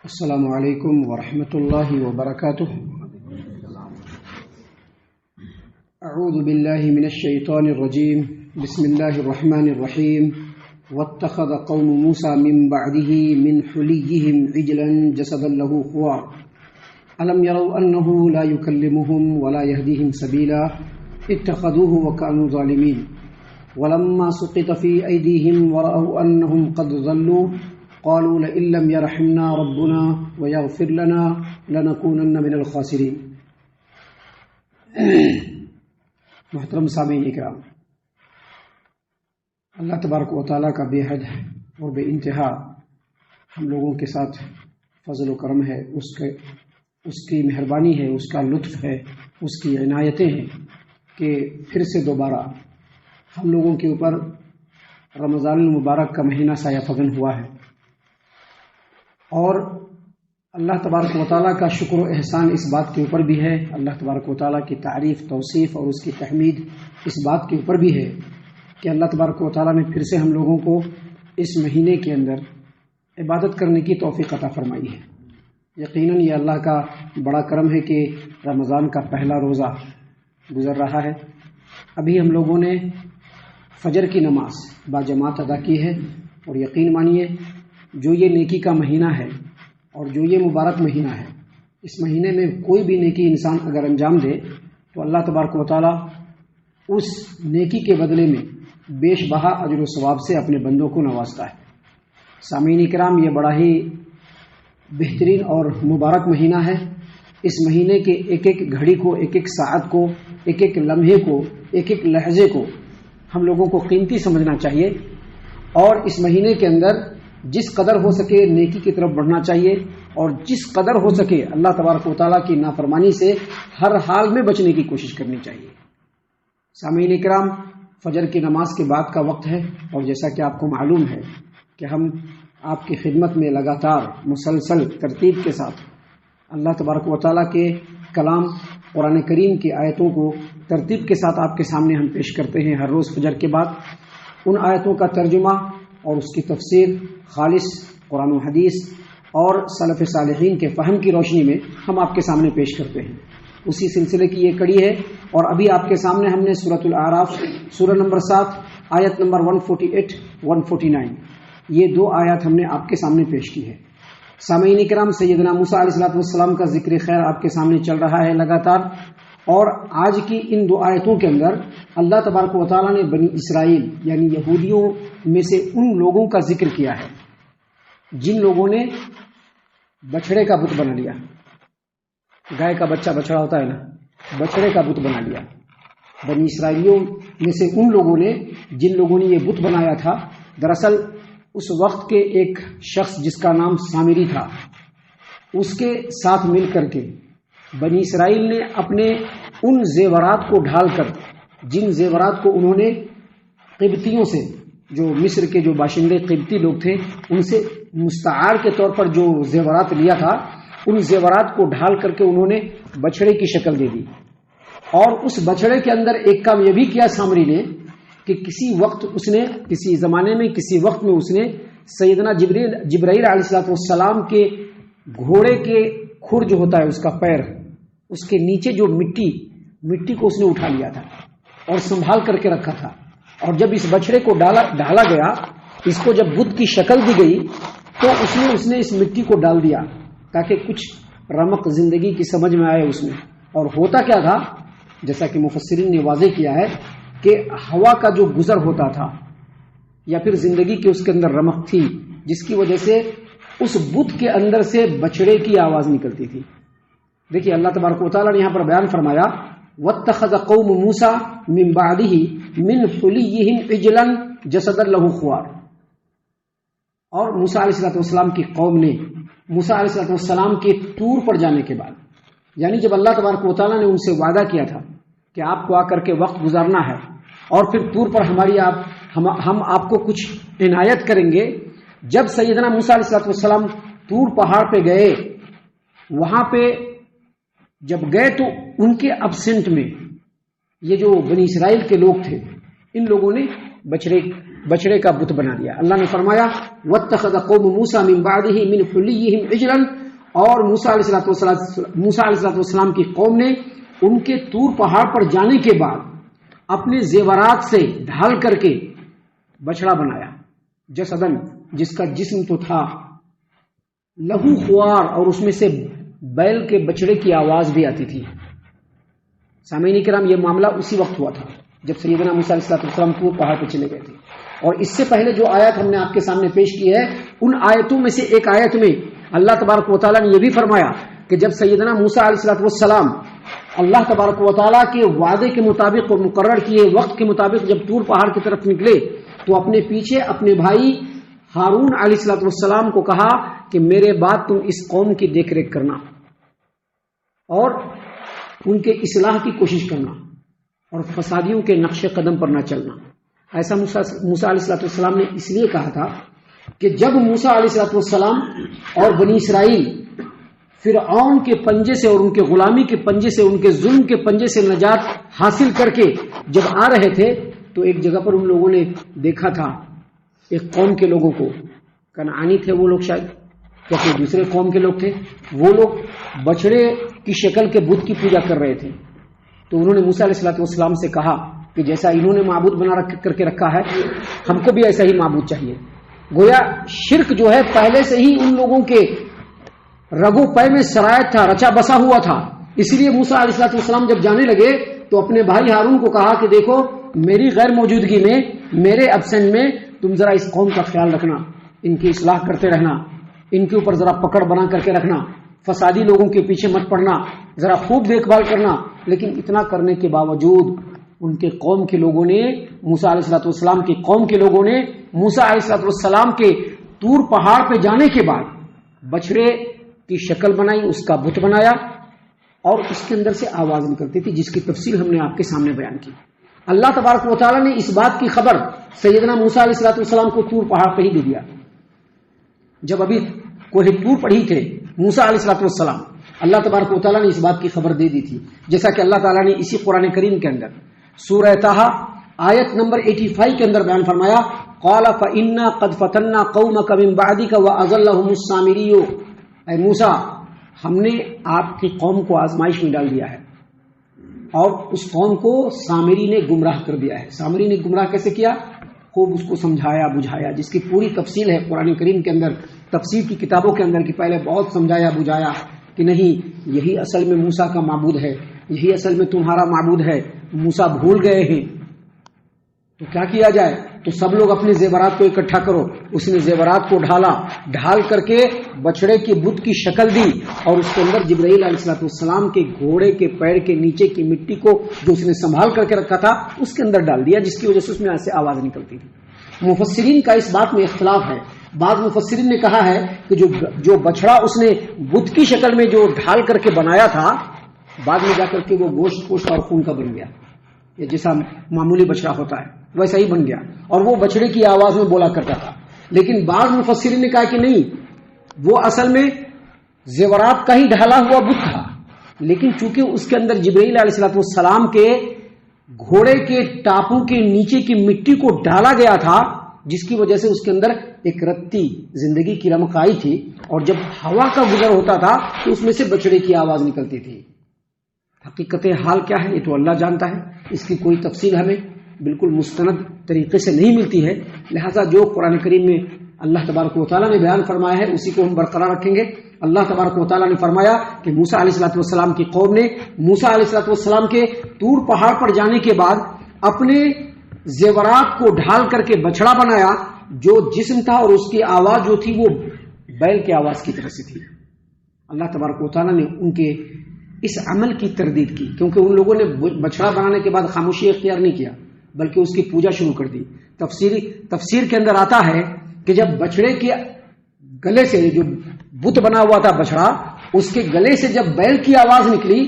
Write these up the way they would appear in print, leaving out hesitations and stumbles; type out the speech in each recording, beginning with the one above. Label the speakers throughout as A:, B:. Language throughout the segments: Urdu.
A: السلام علیکم ورحمۃ اللہ وبرکاتہ۔ اعوذ باللہ من الشیطان الرجیم، بسم اللہ الرحمن الرحیم۔ واتخذ قوم موسى من بعده من حلیهم عجلا جسدا له خوار الم يروا انه لا يكلمهم ولا يهديهم سبيلا اتخذوه وكانوا ظالمين ولما سقط في ايديهم ورأوا انهم قد ضلوا قالوا لئن لم يرحمنا ربنا ويغفر لنا لنكونن من الخاسرين۔ محترم سامعین اکرام، اللہ تبارک و تعالیٰ کا بے حد اور بے انتہا ہم لوگوں کے ساتھ فضل و کرم ہے، اس کی مہربانی ہے، اس کا لطف ہے، اس کی عنایتیں ہیں کہ پھر سے دوبارہ ہم لوگوں کے اوپر رمضان المبارک کا مہینہ سایہ فگن ہوا ہے، اور اللہ تبارک و تعالیٰ کا شکر و احسان اس بات کے اوپر بھی ہے، اللہ تبارک و تعالیٰ کی تعریف، توصیف اور اس کی تحمید اس بات کے اوپر بھی ہے کہ اللہ تبارک و تعالیٰ نے پھر سے ہم لوگوں کو اس مہینے کے اندر عبادت کرنے کی توفیق عطا فرمائی ہے۔ یقیناً یہ اللہ کا بڑا کرم ہے کہ رمضان کا پہلا روزہ گزر رہا ہے۔ ابھی ہم لوگوں نے فجر کی نماز باجماعت ادا کی ہے، اور یقین مانیے جو یہ نیکی کا مہینہ ہے اور جو یہ مبارک مہینہ ہے، اس مہینے میں کوئی بھی نیکی انسان اگر انجام دے تو اللہ تبارک و تعالیٰ اس نیکی کے بدلے میں بیش بہا اجر و ثواب سے اپنے بندوں کو نوازتا ہے۔ سامعین کرام، یہ بڑا ہی بہترین اور مبارک مہینہ ہے۔ اس مہینے کے ایک ایک گھڑی کو، ایک ایک ساعت کو، ایک ایک لمحے کو، ایک ایک لہجے کو ہم لوگوں کو قیمتی سمجھنا چاہیے، اور اس مہینے کے اندر جس قدر ہو سکے نیکی کی طرف بڑھنا چاہیے، اور جس قدر ہو سکے اللہ تبارک و تعالیٰ کی نافرمانی سے ہر حال میں بچنے کی کوشش کرنی چاہیے۔ سامعین کرام، فجر کی نماز کے بعد کا وقت ہے، اور جیسا کہ آپ کو معلوم ہے کہ ہم آپ کی خدمت میں لگاتار مسلسل ترتیب کے ساتھ اللہ تبارک و تعالیٰ کے کلام قرآن کریم کی آیتوں کو ترتیب کے ساتھ آپ کے سامنے ہم پیش کرتے ہیں ہر روز فجر کے بعد۔ ان آیتوں کا ترجمہ اور اس کی تفسیر خالص قرآن و حدیث اور سلف صالحین کے فہم کی روشنی میں ہم آپ کے سامنے پیش کرتے ہیں۔ اسی سلسلے کی یہ کڑی ہے، اور ابھی آپ کے سامنے ہم نے سورۃ الاعراف سورہ نمبر 7 آیت نمبر 148 149 یہ دو آیات ہم نے آپ کے سامنے پیش کی ہے۔ سامعین کرام، سیدنا موسیٰ علیہ السلام کا ذکر خیر آپ کے سامنے چل رہا ہے لگاتار، اور آج کی ان دو آیتوں کے اندر اللہ تبارک و تعالیٰ نے بنی اسرائیل یعنی یہودیوں میں سے ان لوگوں کا ذکر کیا ہے جن لوگوں نے بچڑے کا بت بنا لیا۔ گائے کا بچہ بچڑا ہوتا ہے نا، بچڑے کا بت بنا لیا۔ بنی اسرائیلیوں میں سے ان لوگوں نے جن لوگوں نے یہ بت بنایا تھا، دراصل اس وقت کے ایک شخص جس کا نام سامری تھا، اس کے ساتھ مل کر کے بنی اسرائیل نے اپنے ان زیورات کو ڈھال کر، جن زیورات کو انہوں نے قبطیوں سے، جو مصر کے جو باشندے قبطی لوگ تھے، ان سے مستعار کے طور پر جو زیورات لیا تھا، ان زیورات کو ڈھال کر کے انہوں نے بچڑے کی شکل دے دی۔ اور اس بچڑے کے اندر ایک کام یہ بھی کیا سامری نے کہ کسی وقت اس نے، کسی زمانے میں، کسی وقت میں اس نے سیدنا جبرائیل علیہ السلام کے گھوڑے کے کھر جو ہوتا ہے اس کا پیر، اس کے نیچے جو مٹی کو اس نے اٹھا لیا تھا اور سنبھال کر کے رکھا تھا، اور جب اس بچڑے کو ڈالا گیا، اس کو جب بت کی شکل دی گئی تو اس نے اس مٹی کو ڈال دیا تاکہ کچھ رمق زندگی کی سمجھ میں آئے اس میں۔ اور ہوتا کیا تھا، جیسا کہ مفسرین نے واضح کیا ہے کہ ہوا کا جو گزر ہوتا تھا یا پھر زندگی کے اس کے اندر رمق تھی، جس کی وجہ سے اس بت کے اندر سے بچڑے کی آواز نکلتی تھی۔ دیکھیے اللہ تبارک و تعالیٰ نے یہاں پر بیان فرمایا وَاتَّخَذَ قَوْمُ مُوسَى مِن بَعْدِهِ مِنْ حُلِيِّهِمْ عِجْلًا جَسَدًا لَهُ خُوَارٌ۔ اور موسیٰ علیہ السلام کی قوم نے موسیٰ علیہ السلام کے طور پر جانے کے بعد، یعنی جب اللہ تبارک و تعالیٰ نے ان سے وعدہ کیا تھا کہ آپ کو آ کر کے وقت گزارنا ہے، اور پھر طور پر ہم آپ کو کچھ عنایت کریں گے، جب سیدنا موسیٰ علیہ السلام طور پہاڑ پہ گئے، وہاں پہ جب گئے تو ان کے ابسنٹ میں یہ جو بنی اسرائیل کے لوگ تھے، ان لوگوں نے بچڑے بچڑے کا بت بنا دیا. اللہ نے فرمایا واتخذ قوم موسیٰ من بعدہ من حلیہم عجلا، اور موسیٰ علیہ السلام کی قوم نے ان کے طور پہاڑ پر جانے کے بعد اپنے زیورات سے ڈھال کر کے بچڑا بنایا. جسدن، جس کا جسم تو تھا، لہو خوار، اور اس میں سے بیل کے بچڑے کی آواز بھی آتی تھی. سامعین کرام، یہ معاملہ اسی وقت ہوا تھا جب سیدنا موسیٰ علیہ السلام طور پہاڑ پہ چلے گئے تھے. اور اس سے پہلے جو آیت ہم نے آپ کے سامنے پیش کی ہے، ان آیتوں میں سے ایک آیت میں اللہ تبارک و تعالیٰ نے یہ بھی فرمایا کہ جب سیدنا موسیٰ علیہ السلام اللہ تبارک و تعالیٰ کے وعدے کے مطابق اور مقرر کیے وقت کے مطابق جب طور پہاڑ کی طرف نکلے تو اپنے پیچھے اپنے بھائی ہارون علیہ السلام کو کہا کہ میرے بعد تم اس قوم کی دیکھ ریکھ کرنا اور ان کے اصلاح کی کوشش کرنا اور فسادیوں کے نقش قدم پر نہ چلنا. ایسا موسیٰ علیہ السلام نے اس لیے کہا تھا کہ جب موسیٰ علیہ السلام اور بنی اسرائیل فرعون کے پنجے سے اور ان کے غلامی کے پنجے سے، ان کے ظلم کے پنجے سے نجات حاصل کر کے جب آ رہے تھے تو ایک جگہ پر ان لوگوں نے دیکھا تھا ایک قوم کے لوگوں کو، کنعانی تھے وہ لوگ، شاید یا کوئی دوسرے قوم کے لوگ تھے، وہ لوگ بچڑے کی شکل کے بت کی پوجا کر رہے تھے. تو انہوں نے موسیٰ علیہ السلام سے کہا کہ جیسا انہوں نے معبود بنا کر کے رکھا ہے ہم کو بھی ایسا ہی معبود چاہیے. گویا شرک جو ہے پہلے سے ہی ان لوگوں کے رگو پے میں سرایت تھا، رچا بسا ہوا تھا. اس لیے موسیٰ علیہ السلام جب جانے لگے تو اپنے بھائی ہارون کو کہا کہ دیکھو میری غیر موجودگی میں، میرے ابسنٹ میں تم ذرا اس قوم کا خیال رکھنا، ان کی اصلاح کرتے رہنا، ان کے اوپر ذرا پکڑ بنا کر کے رکھنا، فسادی لوگوں کے پیچھے مت پڑنا، ذرا خوب دیکھ بھال کرنا. لیکن اتنا کرنے کے باوجود ان کے قوم کے لوگوں نے، موسیٰ علیہ السلام کی قوم کے لوگوں نے موسیٰ علیہ السلام کے طور پہاڑ پہ جانے کے بعد بچڑے کی شکل بنائی، اس کا بت بنایا اور اس کے اندر سے آواز نکلتی تھی، جس کی تفصیل ہم نے آپ کے سامنے بیان کی. اللہ تبارک و تعالیٰ نے اس بات کی خبر سیدنا موسیٰ علیہ السلام کو طور پہاڑ پہ ہی دے دیا. جب ابھی کوہ طور پر ہی تھے موسیٰ علیہ السلام، اللہ تبارک و تعالیٰ نے اس بات کی خبر دے دی تھی، جیسا کہ اللہ تعالیٰ نے اسی قرآن کریم کے اندر سورہ طٰہٰ آیت نمبر 85 کے اندر بیان فرمایا قال فإنا قد فتنا قومك من بعدك وأضلهم السامري. اے موسیٰ، ہم نے آپ کی قوم کو آزمائش میں ڈال دیا ہے اور اس قوم کو سامری نے گمراہ کر دیا ہے. سامری نے گمراہ کیسے کیا؟ خوب اس کو سمجھایا بجھایا، جس کی پوری تفصیل ہے قرآن کریم کے اندر، تفسیر کی کتابوں کے اندر، کہ پہلے بہت سمجھایا بجھایا کہ نہیں یہی اصل میں موسیٰ کا معبود ہے، یہی اصل میں تمہارا معبود ہے. موسیٰ بھول گئے ہیں تو کیا کیا جائے؟ تو سب لوگ اپنے زیورات کو اکٹھا کرو. اس نے زیورات کو ڈھال کر کے بچڑے کی بت کی شکل دی اور اس کے اندر جبرائیل علیہ السلام کے گھوڑے کے پیر کے نیچے کی مٹی کو جو اس نے سنبھال کر کے رکھا تھا اس کے اندر ڈال دیا، جس کی وجہ سے اس میں ایسے آواز نکلتی تھی. مفسرین کا اس بات میں اختلاف ہے. بعض مفسرین نے کہا ہے کہ جو بچڑا اس نے بت کی شکل میں جو ڈھال کر کے بنایا تھا، بعد میں جا کر کے وہ گوشت اور خون کا بن گیا، یہ جیسا معمولی بچڑا ہوتا ہے ویسا ہی بن گیا اور وہ بچڑے کی آواز میں بولا کرتا تھا. لیکن بعض مفسرین نے کہا کہ نہیں، وہ اصل میں زیورات کا ہی ڈھالا ہوا بت تھا، لیکن چونکہ اس کے اندر جبرائیل علیہ السلام کے گھوڑے کے ٹاپوں کے نیچے کی مٹی کو ڈالا گیا تھا، جس کی وجہ سے اس کے اندر ایک رتی زندگی کی رمق آئی تھی اور جب ہوا کا گزر ہوتا تھا تو اس میں سے بچڑے کی آواز نکلتی تھی. حقیقت حال کیا ہے یہ تو اللہ جانتا ہے، اس کی کوئی تفصیل ہمیں بالکل مستند طریقے سے نہیں ملتی ہے. لہذا جو قرآن کریم میں اللہ تبارک و تعالیٰ نے بیان فرمایا ہے اسی کو ہم برقرار رکھیں گے. اللہ تبارک و تعالیٰ نے فرمایا کہ موسیٰ علیہ السلام کی قوم نے موسیٰ علیہ السلام کے طور پہاڑ پر جانے کے بعد اپنے زیورات کو ڈھال کر کے بچڑا بنایا، جو جسم تھا اور اس کی آواز جو تھی وہ بیل کی آواز کی طرح سے تھی. اللہ تبارک و تعالیٰ نے ان کے اس عمل کی تردید کی، کیونکہ ان لوگوں نے بچڑا بنانے کے بعد خاموشی اختیار نہیں کیا بلکہ اس کی پوجا شروع کر دی. تفسیر کے اندر آتا ہے کہ جب بچڑے کے گلے سے جو بت بنا ہوا تھا بچڑا، اس کے گلے سے جب بیل کی آواز نکلی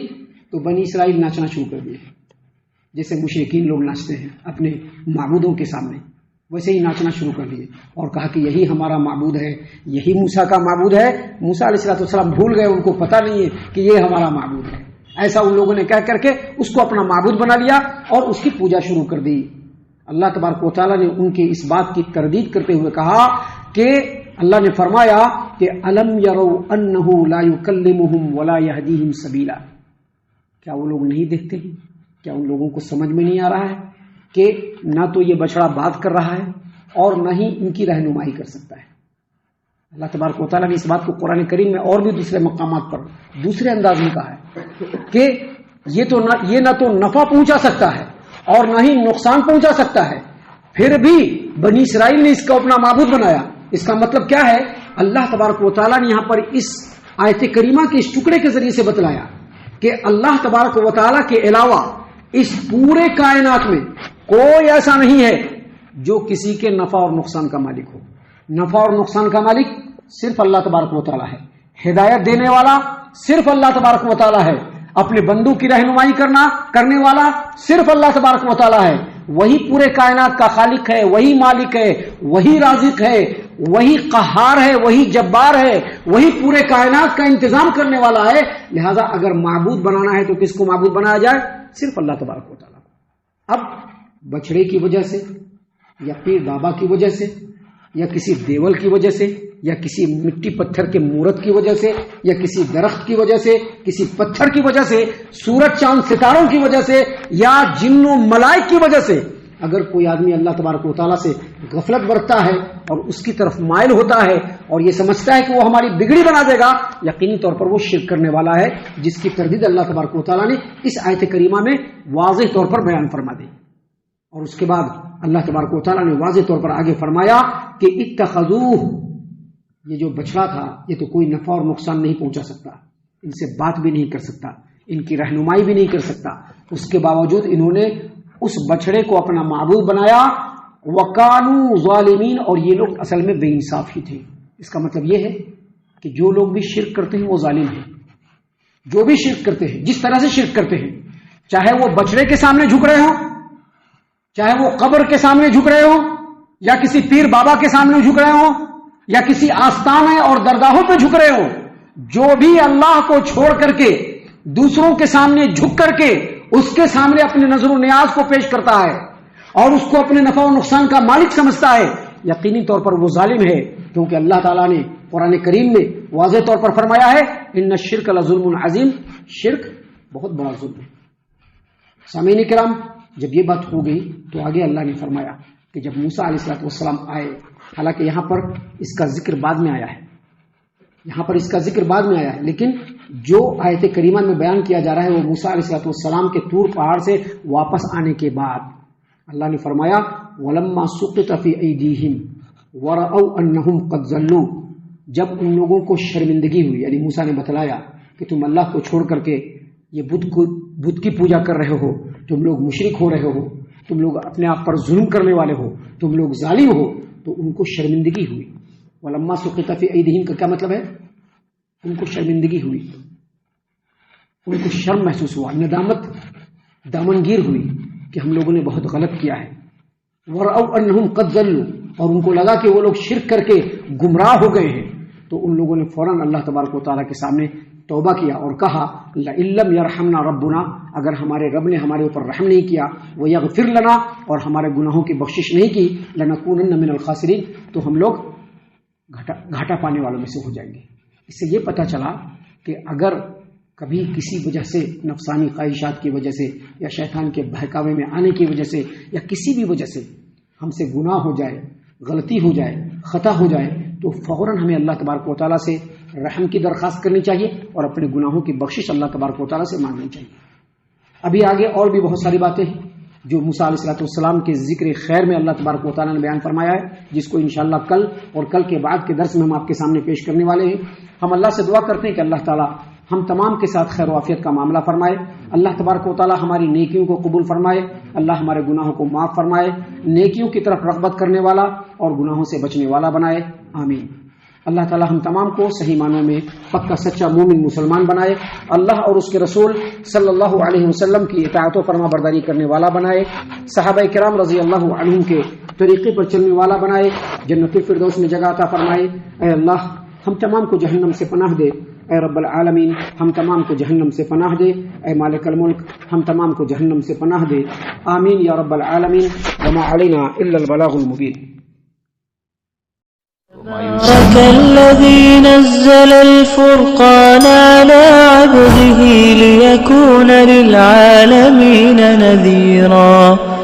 A: تو بنی اسرائیل ناچنا شروع کر دیے، جیسے مشرکین لوگ ناچتے ہیں اپنے معبودوں کے سامنے، ویسے ہی ناچنا شروع کر دیے اور کہا کہ یہی ہمارا معبود ہے، یہی موسیٰ کا معبود ہے. موسیٰ علیہ السلام بھول گئے، ان کو پتہ نہیں ہے کہ یہ ہمارا معبود ہے. ایسا ان لوگوں نے کہہ کر کے اس کو اپنا معبود بنا لیا اور اس کی پوجا شروع کر دی. اللہ تبارک و تعالیٰ نے ان کی اس بات کی تردید کرتے ہوئے کہا کہ اللہ نے فرمایا کہ الم یروا انہ لا یکلمہم ولا یہدیہم سبیلا، کیا وہ لوگ نہیں دیکھتے ہیں، کیا ان لوگوں کو سمجھ میں نہیں آ رہا ہے کہ نہ تو یہ بچڑا بات کر رہا ہے اور نہ ہی ان کی رہنمائی کر سکتا ہے۔ اللہ تبارک و تعالیٰ نے اس بات کو قرآن کریم میں اور بھی دوسرے مقامات پر دوسرے انداز میں کہا ہے کہ یہ نہ تو نفع پہنچا سکتا ہے اور نہ ہی نقصان پہنچا سکتا ہے، پھر بھی بنی اسرائیل نے اس کو اپنا معبود بنایا۔ اس کا مطلب کیا ہے؟ اللہ تبارک و تعالیٰ نے یہاں پر اس آیت کریمہ کے اس ٹکڑے کے ذریعے سے بتلایا کہ اللہ تبارک و تعالیٰ کے علاوہ اس پورے کائنات میں کوئی ایسا نہیں ہے جو کسی کے نفع اور نقصان کا مالک ہو۔ نفع اور نقصان کا مالک صرف اللہ تبارک و تعالیٰ ہے، ہدایت دینے والا صرف اللہ تبارک و تعالیٰ ہے، اپنے بندوں کی رہنمائی کرنے والا صرف اللہ تبارک و تعالیٰ ہے۔ وہی پورے کائنات کا خالق ہے، وہی مالک ہے، وہی رازق ہے، وہی قہار ہے، وہی جبار ہے، وہی پورے کائنات کا انتظام کرنے والا ہے۔ لہذا اگر معبود بنانا ہے تو کس کو معبود بنایا جائے؟ صرف اللہ تبارک و تعالیٰ کو۔ اب بچڑے کی وجہ سے یا پیر بابا کی وجہ سے یا کسی دیول کی وجہ سے یا کسی مٹی پتھر کے مورت کی وجہ سے یا کسی درخت کی وجہ سے، کسی پتھر کی وجہ سے، سورج چاند ستاروں کی وجہ سے یا جن و ملائک کی وجہ سے اگر کوئی آدمی اللہ تبارک و تعالیٰ سے غفلت برتتا ہے اور اس کی طرف مائل ہوتا ہے اور یہ سمجھتا ہے کہ وہ ہماری بگڑی بنا دے گا، یقینی طور پر وہ شرک کرنے والا ہے، جس کی تردید اللہ تبارک و تعالیٰ نے اس آیت کریمہ میں واضح طور پر بیان فرما دی۔ اور اس کے بعد اللہ تبارک و تعالیٰ نے واضح طور پر آگے فرمایا کہ اتخذوہ، یہ جو بچڑا تھا یہ تو کوئی نفع اور نقصان نہیں پہنچا سکتا، ان سے بات بھی نہیں کر سکتا، ان کی رہنمائی بھی نہیں کر سکتا، اس کے باوجود انہوں نے اس بچڑے کو اپنا معبود بنایا۔ وَكَانُوا ظَالِمِينَ، اور یہ لوگ اصل میں بے انصاف ہی تھے۔ اس کا مطلب یہ ہے کہ جو لوگ بھی شرک کرتے ہیں وہ ظالم ہیں، جو بھی شرک کرتے ہیں، جس طرح سے شرک کرتے ہیں، چاہے وہ بچڑے کے سامنے جھک رہے ہوں، چاہے وہ قبر کے سامنے جھک رہے ہوں، یا کسی پیر بابا کے سامنے جھک رہے ہوں، یا کسی آستانے اور درگاہوں پہ جھک رہے ہوں، جو بھی اللہ کو چھوڑ کر کے دوسروں کے سامنے جھک کر کے اس کے سامنے اپنے نظر و نیاز کو پیش کرتا ہے اور اس کو اپنے نفع و نقصان کا مالک سمجھتا ہے، یقینی طور پر وہ ظالم ہے، کیونکہ اللہ تعالیٰ نے قرآن کریم میں واضح طور پر فرمایا ہے ان الشرک لظلم عظیم، شرک بہت بڑا ظلم ہے۔ سامعین کرام، جب یہ بات ہو گئی تو آگے اللہ نے فرمایا کہ جب موسیٰ علیہ السلام آئے، حالانکہ یہاں پر اس کا ذکر بعد میں آیا ہے، یہاں پر اس کا ذکر بعد میں آیا ہے، لیکن جو آیت کریمہ میں بیان کیا جا رہا ہے وہ موسیٰ علیہ السلام کے طور پہاڑ سے واپس آنے کے بعد اللہ نے فرمایا وَلَمَّا سُقِطَ فِي أَيْدِيهِمْ وَرَأَوْا أَنَّهُمْ قَدْ ضَلُّوا، جب ان لوگوں کو شرمندگی ہوئی، یعنی موسیٰ نے بتلایا کہ تم اللہ کو چھوڑ کر کے یہ بت کی پوجا کر رہے ہو، تم لوگ مشرک ہو رہے ہو، تم لوگ اپنے آپ پر ظلم کرنے والے ہو، تم لوگ ظالم ہو، تو ان کو شرمندگی ہوئی۔ وَلَمَّا سُقِطَ فِي أَيْدِيهِمْ کا کیا مطلب ہے؟ ان کو شرمندگی ہوئی، ان کو شرم محسوس ہوا، ندامت دامنگیر ہوئی کہ ہم لوگوں نے بہت غلط کیا ہے۔ وَرَأَوْا أَنَّهُمْ قَدْ ضَلُّوا، اور ان کو لگا کہ وہ لوگ شرک کر کے گمراہ ہو گئے ہیں، تو ان لوگوں نے فوراً اللہ تبارک و تعالیٰ کے سامنے توبہ کیا اور کہا لَإِن لَّمْ يَرْحَمْنَا رَبُّنَا، اگر ہمارے رب نے ہمارے اوپر رحم نہیں کیا، وَيَغْفِرْ لَنَا، اور ہمارے گناہوں کی بخشش نہیں کی، لَنَكُونَنَّ مِنَ الْخَاسِرِينَ، تو ہم لوگ گھاٹا پانے والوں میں سے ہو جائیں گے۔ اس سے یہ پتہ چلا کہ اگر کبھی کسی وجہ سے، نفسانی خواہشات کی وجہ سے یا شیطان کے بہکاوے میں آنے کی وجہ سے یا کسی بھی وجہ سے ہم سے گناہ ہو جائے، غلطی ہو جائے، خطا ہو جائے، تو فوراً ہمیں اللہ تبارک و تعالیٰ سے رحم کی درخواست کرنی چاہیے اور اپنے گناہوں کی بخشش اللہ تبارک و تعالیٰ سے مانگنی چاہیے۔ ابھی آگے اور بھی بہت ساری باتیں ہیں جو موسیٰ علیہ السلام کے ذکر خیر میں اللہ تبارک و تعالیٰ نے بیان فرمایا ہے، جس کو انشاءاللہ کل اور کل کے بعد کے درس میں ہم آپ کے سامنے پیش کرنے والے ہیں۔ ہم اللہ سے دعا کرتے ہیں کہ اللہ تعالیٰ ہم تمام کے ساتھ خیر و عافیت کا معاملہ فرمائے، اللہ تبارک و تعالیٰ ہماری نیکیوں کو قبول فرمائے، اللہ ہمارے گناہوں کو معاف فرمائے، نیکیوں کی طرف رغبت کرنے والا اور گناہوں سے بچنے والا بنائے، آمین۔ اللہ تعالیٰ ہم تمام کو صحیح معنوں میں پکا سچا مومن مسلمان بنائے، اللہ اور اس کے رسول صلی اللہ علیہ وسلم کی اطاعت و فرما برداری کرنے والا بنائے، صحابہ کرام رضی اللہ عنہم کے طریقے پر چلنے والا بنائے، جنت الفردوس میں جگہ عطا فرمائے۔ اے اللہ ہم تمام کو جہنم سے پناہ دے، اے رب العالمین ہم تمام کو جہنم سے پناہ دے، اے مالک الملک ہم تمام کو جہنم سے پناہ دے، آمین یا رب العالمین، وما علینا الا البلاغ المبین۔
B: تبارك الذي نزل الفرقان على عبده ليكون للعالمين نذيرا